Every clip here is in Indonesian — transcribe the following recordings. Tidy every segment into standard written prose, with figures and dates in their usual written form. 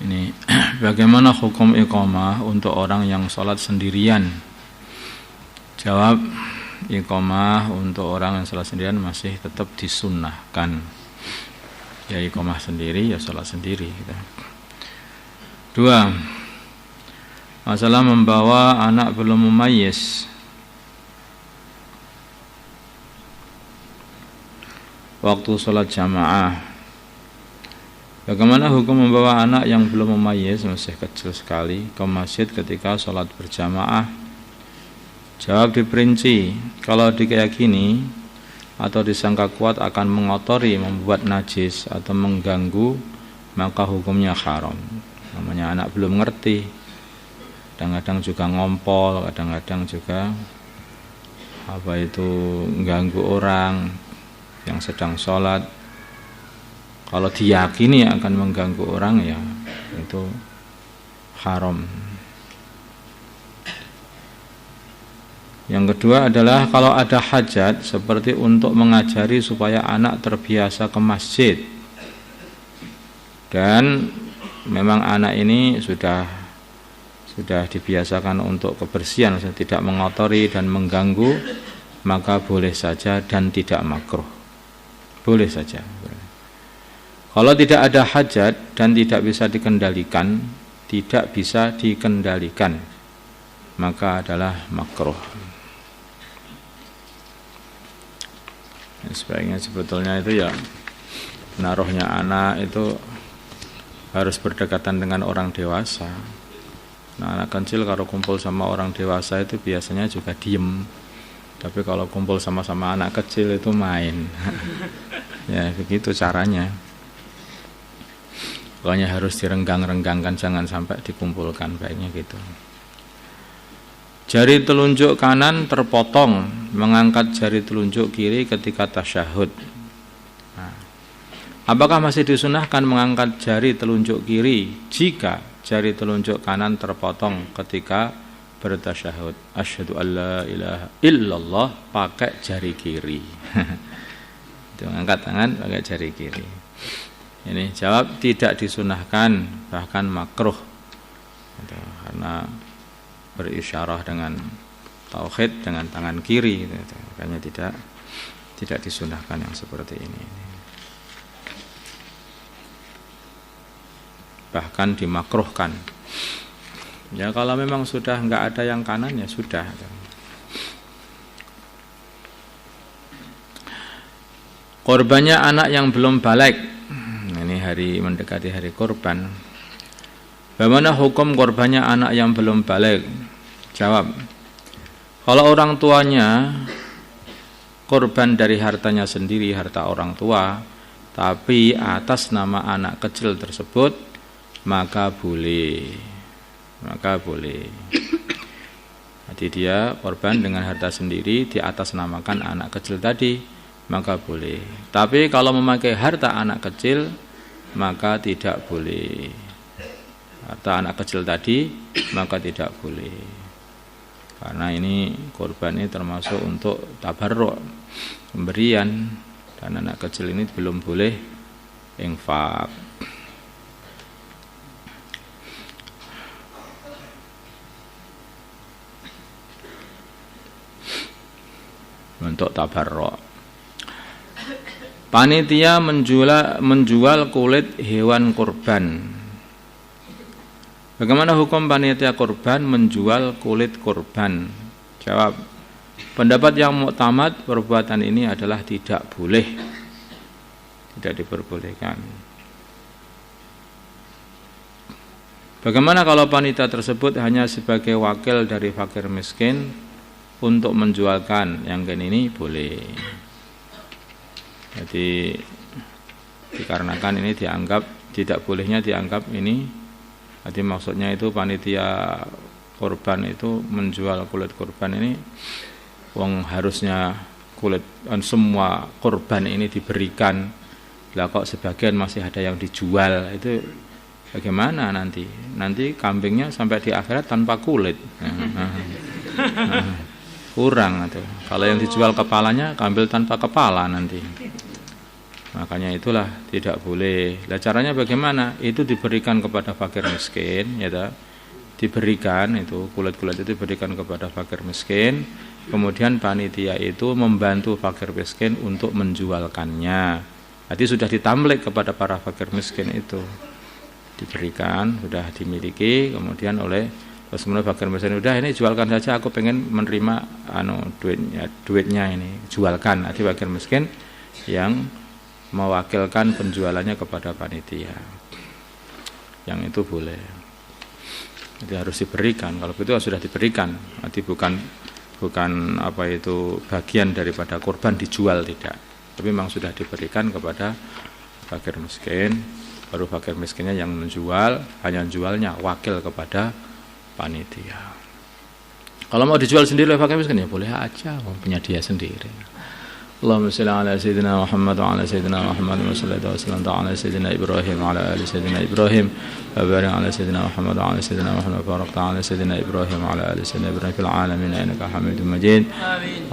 Ini bagaimana hukum iqamah untuk orang yang sholat sendirian? Jawab, iqamah untuk orang yang sholat sendirian masih tetap disunnahkan. Ya iqamah sendiri, ya sholat sendiri gitu. 2. Masalah membawa anak belum mumayyiz. Waktu sholat jamaah. Bagaimana hukum membawa anak yang belum mumayyiz, masih kecil sekali, ke masjid ketika sholat berjamaah? Jawab diperinci. Kalau dikeyakini atau disangka kuat akan mengotori, membuat najis atau mengganggu, maka hukumnya haram. Namanya anak belum ngerti, kadang-kadang juga ngompol, kadang-kadang juga mengganggu orang yang sedang sholat. Kalau diyakini akan mengganggu orang, ya itu haram. Yang kedua adalah kalau ada hajat seperti untuk mengajari supaya anak terbiasa ke masjid, dan memang anak ini sudah dibiasakan untuk kebersihan, tidak mengotori dan mengganggu, maka boleh saja dan tidak makruh. Boleh saja. Kalau tidak ada hajat dan tidak bisa dikendalikan, maka adalah makruh. Sebaiknya sebetulnya itu ya naruhnya anak itu harus berdekatan dengan orang dewasa. Nah, anak kecil kalau kumpul sama orang dewasa itu biasanya juga diem. Tapi kalau kumpul sama-sama anak kecil itu main. Ya begitu caranya. Pokoknya harus direnggang-renggangkan, jangan sampai dikumpulkan, baiknya gitu. Jari telunjuk kanan terpotong, mengangkat jari telunjuk kiri ketika tasyahud. Nah, apakah masih disunahkan mengangkat jari telunjuk kiri jika jari telunjuk kanan terpotong ketika bertasyahud? Asyhadu alla ilaha illallah pakai jari kiri. Itu mengangkat tangan pakai jari kiri. Ini jawab tidak disunahkan, bahkan makruh, karena berisyarah dengan tauhid dengan tangan kiri, makanya tidak disunahkan yang seperti ini. Bahkan dimakruhkan. Ya kalau memang sudah enggak ada yang kanan ya sudah. Korbannya anak yang belum balik. Ini mendekati hari korban. Bagaimana hukum korbannya anak yang belum balik? Jawab, kalau orang tuanya korban dari hartanya sendiri, harta orang tua, tapi atas nama anak kecil tersebut, maka boleh. Jadi dia korban dengan harta sendiri, di atas namakan anak kecil tadi, maka boleh. Tapi kalau memakai harta anak kecil, maka tidak boleh. Harta anak kecil tadi, maka tidak boleh. Karena ini korban ini termasuk untuk tabarruk, pemberian, dan anak kecil ini belum boleh infak. Untuk tabarruk. Panitia menjual kulit hewan kurban. Bagaimana hukum panitia kurban menjual kulit kurban? Jawab, pendapat yang muktamad perbuatan ini adalah tidak boleh, tidak diperbolehkan. Bagaimana kalau panitia tersebut hanya sebagai wakil dari fakir miskin untuk menjualkan? Yang ini boleh. Jadi dikarenakan ini dianggap tidak bolehnya dianggap ini, jadi maksudnya itu panitia kurban itu menjual kulit kurban ini, wong harusnya kulit dan semua kurban ini diberikan, lah kok sebagian masih ada yang dijual, itu bagaimana nanti? Nanti kambingnya sampai di akhirat tanpa kulit. Kurang itu. Kalau yang dijual kepalanya, ambil tanpa kepala nanti. Makanya itulah tidak boleh. Lah caranya bagaimana? Itu diberikan kepada fakir miskin, ya toh? Diberikan itu kulit-kulit itu diberikan kepada fakir miskin. Kemudian panitia itu membantu fakir miskin untuk menjualkannya. Jadi sudah ditamlik kepada para fakir miskin itu. Diberikan, sudah dimiliki, kemudian oleh kemudian fakir miskin udah ini jualkan saja, aku pengen menerima duitnya ini, jualkan. Jadi fakir miskin yang mewakilkan penjualannya kepada panitia, yang itu boleh. Jadi harus diberikan. Kalau itu sudah diberikan, nanti bukan apa itu bagian daripada kurban dijual, tidak, tapi memang sudah diberikan kepada fakir miskin. Baru fakir miskinnya yang menjual, hanya jualnya wakil kepada panitia. Kalau mau dijual sendiri oleh fakir miskin ya boleh aja, punya dia sendiri. Allahumma shalli ala sayyidina Muhammad wa ala sayyidina Muhammad wa sallallahu alaihi wasallam ala sayyidina Ibrahim wa ala ali sayyidina Ibrahim wa barik ala sayyidina Muhammad wa ala sayyidina Muhammad wa barik ala sayyidina Ibrahim wa ala ali sayyidina Ibrahim fil alamin innaka Hamidum Majid.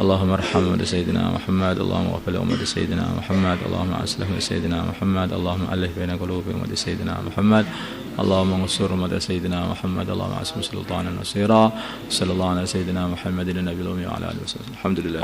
Allahumma arham sayyidina Muhammad, Allahumma ighfir li sayyidina Muhammad, Allahumma aslih sayyidina Muhammad, Allahumma alif baina qulubi sayyidina Muhammad, Allahumma ansur sayyidina Muhammad, Allahumma asmi sultanan nasira. Sallallahu ala sayyidina Muhammadin nabiyil ummi wa ala alihi wasallam. Alhamdulillah.